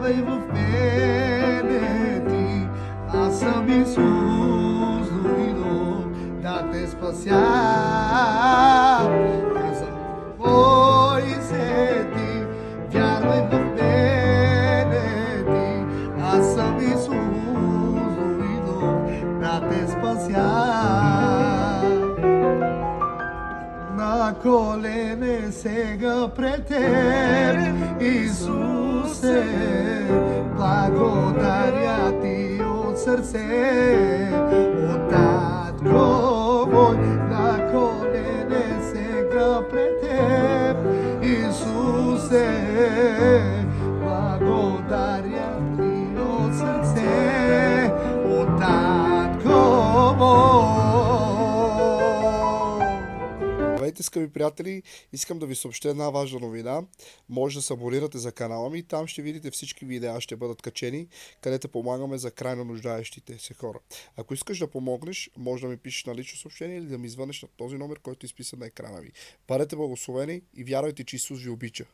вярвай в мене ти, аз съм Исус, дойдох да те спася. Каза Мойсе ти, вярвай в мене ти, аз съм Исус, дойдох да те спася. На колене сега пред теб, Исусе, благодаря ти от сърце, от татко мой. На колене сега пред теб, Исусе, благодаря ти от сърце, от татко мой. Здравейте, скъпи приятели! Искам да ви съобщя една важна новина. Може да се абонирате за канала ми. Там ще видите всички видеа, ще бъдат качени, където помагаме за крайно нуждаещите се хора. Ако искаш да помогнеш, може да ми пишеш на лично съобщение или да ми звънеш на този номер, който е изписан на екрана ви. Бъдете благословени и вярвайте, че Исус ви обича.